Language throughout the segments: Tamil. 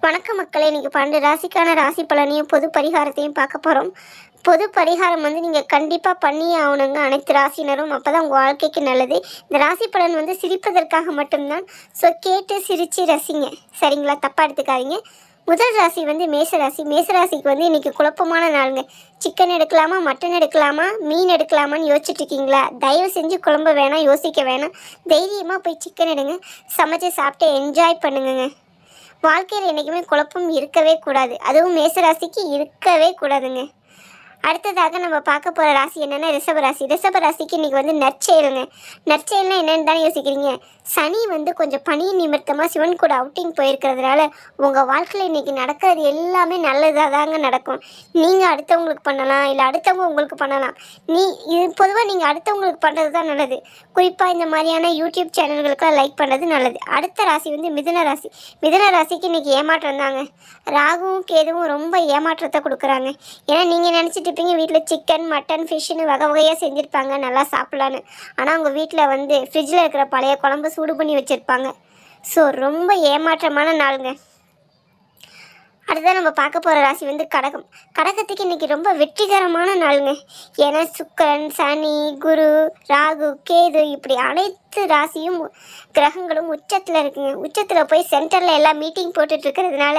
வணக்கம் மக்களே. இன்றைக்கி 12 ராசிக்கான ராசி பலனையும் பொது பரிகாரத்தையும் பார்க்க போகிறோம். பொது பரிகாரம் நீங்கள் கண்டிப்பாக பண்ணியே ஆகணுங்க, அனைத்து ராசினரும். அப்போ தான் உங்கள் வாழ்க்கைக்கு நல்லது. இந்த ராசி பலன் சிரிப்பதற்காக மட்டும்தான். ஸோ கேட்டு சிரித்து ரசிங்க, சரிங்களா? தப்பாக எடுத்துக்காதீங்க. முதல் ராசி மேசராசி. மேசராசிக்கு இன்றைக்கி குழப்பமான நாளுங்க. சிக்கன் எடுக்கலாமா, மட்டன் எடுக்கலாமா, மீன் எடுக்கலாமான்னு யோசிச்சுட்டு இருக்கீங்களா? தயவு செஞ்சு குழம்ப வேணாம், யோசிக்க வேணாம். தைரியமாக போய் சிக்கன் எடுங்க, சமைச்சு சாப்பிட்டு என்ஜாய் பண்ணுங்க. வாழ்க்கையில் என்றைக்குமே குழப்பம் இருக்கவே கூடாது, அதுவும் மேசராசிக்கு இருக்கவே கூடாதுங்க. அடுத்ததாக நம்ம பார்க்க போகிற ராசி என்னென்னா ரிஷபராசி. ரிஷபராசிக்கு இன்றைக்கி நற்செயலுங்க. நற்செயல்னா என்னென்னு தானே யோசிக்கிறீங்க? சனி கொஞ்சம் பணி நிமித்தமாக சிவன் கூட அவுட்டிங் போயிருக்கிறதுனால உங்கள் வாழ்க்கையில் இன்றைக்கி நடக்கிறது எல்லாமே நல்லதாக தாங்க நடக்கும். நீங்கள் அடுத்தவங்களுக்கு பண்ணலாம், இல்லை அடுத்தவங்க உங்களுக்கு பண்ணலாம். இது பொதுவாக நீங்கள் அடுத்தவங்களுக்கு பண்ணுறது தான் நல்லது. குறிப்பாக இந்த மாதிரியான யூடியூப் சேனல்களுக்கெல்லாம் லைக் பண்ணுறது நல்லது. அடுத்த ராசி மிதுன ராசி. மிதுன ராசிக்கு இன்றைக்கி ஏமாற்றம் தாங்க. ராகுவும் கேதுவும் ரொம்ப ஏமாற்றத்தை கொடுக்குறாங்க. ஏன்னா நீங்கள் நினச்சிட்டு இருப்பீங்க வீட்டில் சிக்கன் மட்டன் ஃபிஷ்ஷுன்னு வகை வகையாக செஞ்சுருப்பாங்க, நல்லா சாப்பிட்லான்னு. ஆனால் அவங்க வீட்டில் ஃப்ரிட்ஜில் இருக்கிற பழைய குழம்பு சூடு பண்ணி வச்சுருப்பாங்க. ஸோ ரொம்ப ஏமாற்றமான நாளுங்க. அடுத்ததான் நம்ம பார்க்க போகிற ராசி கடகம். கடகத்துக்கு இன்றைக்கி ரொம்ப வெற்றிகரமான நாளுங்க. ஏன்னா சுக்கிரன், சனி, குரு, ராகு, கேது இப்படி அனைத்து ராசியும் கிரகங்களும் உச்சத்தில் இருக்குங்க. உச்சத்தில் போய் சென்டரில் எல்லாம் மீட்டிங் போட்டுட்ருக்கிறதுனால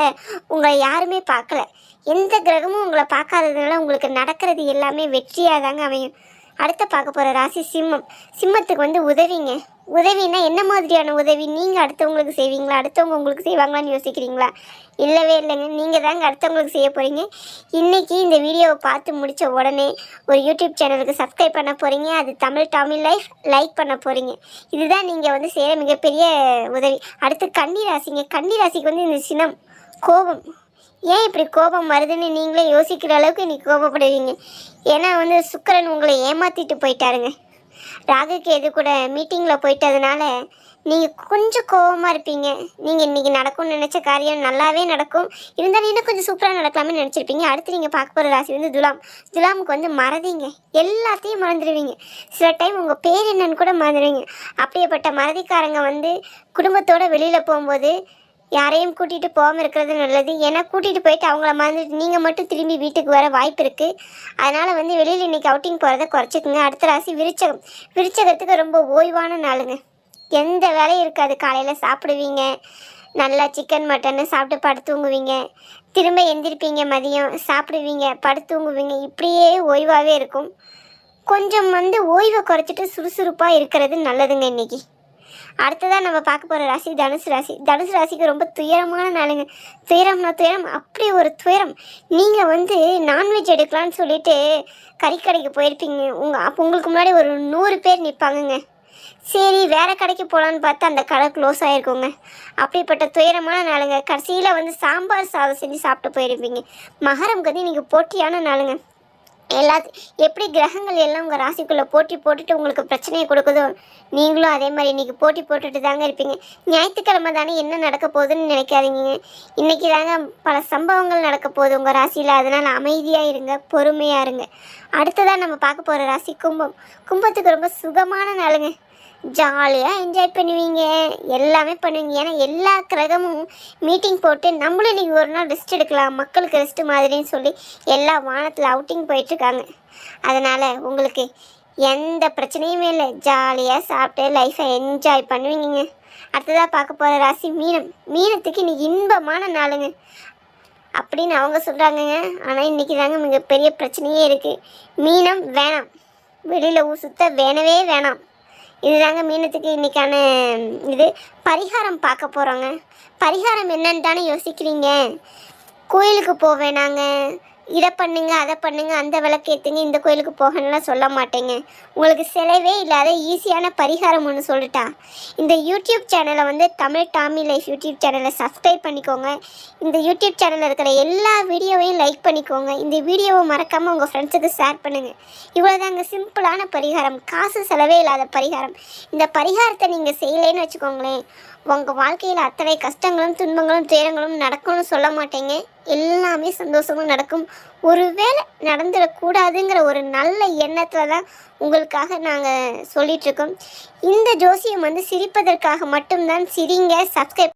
உங்களை யாருமே பார்க்கல. எந்த கிரகமும் உங்களை பார்க்காததுனால உங்களுக்கு நடக்கிறது எல்லாமே வெற்றியாக தாங்க அமையும். அடுத்த பார்க்க போகிற ராசி சிம்மம். சிம்மத்துக்கு உதவிங்க. உதவின்னா என்ன மாதிரியான உதவி? நீங்கள் அடுத்தவங்களுக்கு செய்வீங்களா, அடுத்தவங்க உங்களுக்கு செய்வாங்களான்னு யோசிக்கிறீங்களா? இல்லவே இல்லைங்க, நீங்கள் தாங்க அடுத்தவங்களுக்கு செய்ய போகிறீங்க. இன்றைக்கி இந்த வீடியோவை பார்த்து முடித்த உடனே ஒரு யூடியூப் சேனலுக்கு சப்ஸ்கிரைப் பண்ண போகிறீங்க. அது தமிழ் டாமி லைஃப் லைக் பண்ண போகிறீங்க. இதுதான் நீங்கள் செய்கிற மிகப்பெரிய உதவி. அடுத்து கன்னி ராசிங்க. கன்னி ராசிக்கு இந்த சினம், கோபம். ஏன் இப்படி கோபம் வருதுன்னு நீங்களே யோசிக்கிற அளவுக்கு இன்றைக்கி கோபப்படுவீங்க. ஏன்னா சுக்கிரன் உங்களை ஏமாற்றிட்டு போயிட்டாருங்க. ராகுக்கு எது கூட மீட்டிங்கில் போயிட்டதுனால நீங்கள் கொஞ்சம் கோபமாக இருப்பீங்க. நீங்கள் இன்றைக்கி நடக்கும்னு நினச்ச காரியம் நல்லாவே நடக்கும். இருந்தாலும் இன்னும் கொஞ்சம் சூப்பராக நடக்கலாமே நினச்சிருப்பீங்க. அடுத்து நீங்கள் பார்க்க போகிற ராசி துலாம். துலாமுக்கு மறதிங்க. எல்லாத்தையும் மறந்துடுவீங்க. சில டைம் உங்கள் பேர் என்னன்னு கூட மறந்துடுவீங்க. அப்படியேப்பட்ட மறதிக்காரங்க குடும்பத்தோடு வெளியில் போகும்போது யாரையும் கூட்டிகிட்டு போகாமல் இருக்கிறது நல்லது. ஏன்னா கூட்டிகிட்டு போயிட்டு அவங்கள மறந்துட்டு நீங்கள் மட்டும் திரும்பி வீட்டுக்கு வர வாய்ப்பு இருக்குது. அதனால் வெளியில் இன்றைக்கி அவுட்டிங் போகிறத குறைச்சிக்குங்க. அடுத்த ராசி விருச்சகம். விருச்சகத்துக்கு ரொம்ப ஓய்வான நாளுங்க. எந்த வேலையும் இருக்காது. காலையில் சாப்பிடுவீங்க, நல்லா சிக்கன் மட்டன்னு சாப்பிட்டு படுத்து தூங்குவீங்க. திரும்ப எந்திரிப்பீங்க, மதியம் சாப்பிடுவீங்க, படுத்து தூங்குவீங்க. இப்படியே ஓய்வாகவே இருக்கும். கொஞ்சம் ஓய்வை குறைச்சிட்டு சுறுசுறுப்பாக இருக்கிறது நல்லதுங்க இன்றைக்கி. அடுத்ததான் நம்ம பார்க்க போகிற ராசி தனுசு ராசி. தனுசு ராசிக்கு ரொம்ப துயரமான நாளுங்க. துயரம் அப்படி ஒரு துயரம். நீங்கள் நான்வெஜ் எடுக்கலான்னு சொல்லிட்டு கறிக்கடைக்கு போயிருப்பீங்க. அப்போ உங்களுக்கு முன்னாடி ஒரு 100 பேர் நிற்பாங்கங்க. சரி வேறு கடைக்கு போகலான்னு பார்த்தா அந்த கடை க்ளோஸ் ஆகிருக்குங்க. அப்படிப்பட்ட துயரமான நாளுங்க. கடைசியில் சாம்பார் சாதம் செஞ்சு சாப்பிட்டு போயிருப்பீங்க. மகரம் இன்றைக்கி போட்டியான நாளுங்க. எப்படி கிரகங்கள் எல்லாம் உங்கள் ராசிக்குள்ளே போட்டி போட்டுட்டு உங்களுக்கு பிரச்சனையை கொடுக்குதோ, நீங்களும் அதே மாதிரி இன்றைக்கி போட்டி போட்டுட்டு தாங்க இருப்பீங்க. ஞாயிற்றுக்கிழமை தானே என்ன நடக்க போகுதுன்னு நினைக்காதீங்க. இன்றைக்கி தாங்க பல சம்பவங்கள் நடக்க போகுது உங்கள் ராசியில். அதனால் அமைதியாக இருங்க, பொறுமையாக இருங்க. அடுத்ததான் நம்ம பார்க்க போகிற ராசி கும்பம். கும்பத்துக்கு ரொம்ப சுகமான நாளுங்க. ஜாலியாக என்ஜாய் பண்ணுவீங்க, எல்லாமே பண்ணுவீங்க. ஏன்னா எல்லா கிரகமும் மீட்டிங் போட்டு நம்மளும் இன்றைக்கி ஒரு நாள் ரெஸ்ட் எடுக்கலாம், மக்களுக்கு ரெஸ்ட்டு மாதிரின்னு சொல்லி எல்லா வானத்தில் அவுட்டிங் போயிட்டுருக்காங்க. அதனால் உங்களுக்கு எந்த பிரச்சனையுமே இல்லை. ஜாலியாக சாப்பிட்டு லைஃப்பை என்ஜாய் பண்ணுவீங்க. அடுத்ததாக பார்க்க போகிற ராசி மீனம். மீனத்துக்கு இன்றைக்கி இன்பமான நாளுங்க அப்படின்னு அவங்க சொல்கிறாங்கங்க. ஆனால் இன்றைக்கி தாங்க மிகப்பெரிய பிரச்சனையே இருக்குது. மீனம் வேணாம், வெளியில் ஊர் சுத்த வேணவே வேணாம். இதுதாங்க மீனத்துக்கு இன்றைக்கான இது. பரிகாரம் பார்க்க போகிறோங்க. பரிகாரம் என்னன்னு தானே யோசிக்கிறீங்க? கோயிலுக்கு போவேனாங்க, இதை பண்ணுங்க அதை பண்ணுங்க, அந்த விளக்கு ஏற்றுங்க, இந்த கோயிலுக்கு போகணும்லாம் சொல்ல மாட்டேங்க. உங்களுக்கு செலவே இல்லாத ஈஸியான பரிகாரம் ஒன்று சொல்லிட்டா, இந்த யூடியூப் சேனலை தமிழ் டாமி லைஃப் யூடியூப் சேனலை சப்ஸ்கிரைப் பண்ணிக்கோங்க. இந்த யூடியூப் சேனலில் இருக்கிற எல்லா வீடியோவையும் லைக் பண்ணிக்கோங்க. இந்த வீடியோவை மறக்காமல் உங்கள் ஃப்ரெண்ட்ஸுக்கு ஷேர் பண்ணுங்கள். இவ்வளோதாங்க சிம்பிளான பரிகாரம், காசு செலவே இல்லாத பரிகாரம். இந்த பரிகாரத்தை நீங்கள் செய்யலைன்னு வச்சுக்கோங்களேன், உங்கள் வாழ்க்கையில் அத்தனை கஷ்டங்களும் துன்பங்களும் துயரங்களும் நடக்கும்னு சொல்ல மாட்டேங்க. எல்லாமே சந்தோஷமும் நடக்கும். ஒருவேளை நடந்துடக்கூடாதுங்கிற ஒரு நல்ல எண்ணத்தில் தான் உங்களுக்காக நாங்கள் சொல்லிகிட்ருக்கோம். இந்த ஜோசியம் சிரிப்பதற்காக மட்டும்தான். சிரிங்க, சப்ஸ்கிரைப்